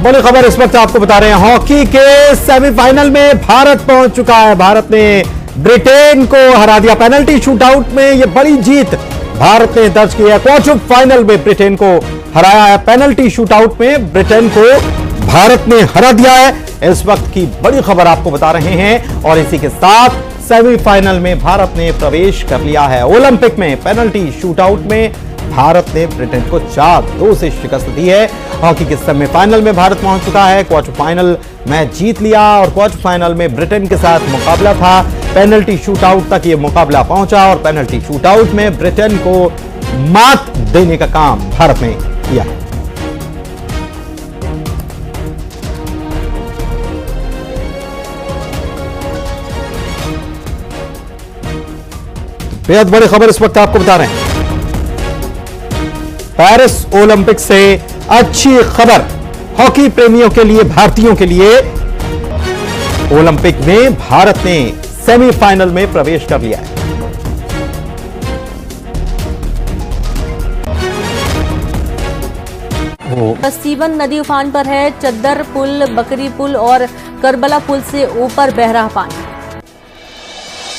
बड़ी खबर इस वक्त आपको बता रहे हैं, हॉकी के सेमीफाइनल में भारत पहुंच चुका है। भारत ने ब्रिटेन को हरा दिया पेनल्टी शूटआउट में। यह बड़ी जीत भारत ने दर्ज की है। क्वार्टर फाइनल में ब्रिटेन को हराया है। पेनल्टी शूटआउट में ब्रिटेन को भारत ने हरा दिया है। इस वक्त की बड़ी खबर आपको बता रहे हैं और इसी के साथ सेमीफाइनल में भारत ने प्रवेश कर लिया है। ओलंपिक में पेनल्टी शूटआउट में भारत ने ब्रिटेन को 4-2 से शिकस्त दी है। हॉकी के सेमीफाइनल में भारत पहुंच चुका है। क्वार्टर फाइनल मैच जीत लिया और क्वार्टर फाइनल में ब्रिटेन के साथ मुकाबला था। पेनल्टी शूटआउट तक यह मुकाबला पहुंचा और पेनल्टी शूटआउट में ब्रिटेन को मात देने का काम भारत ने किया। बेहद बड़ी खबर इस वक्त आपको बता रहे हैं। पेरिस ओलंपिक से अच्छी खबर हॉकी प्रेमियों के लिए, भारतीयों के लिए। ओलंपिक में भारत ने सेमीफाइनल में प्रवेश कर लिया है। सीवन नदी उफान पर है। चद्दर पुल, बकरी पुल और करबला पुल से ऊपर बह रहा पानी।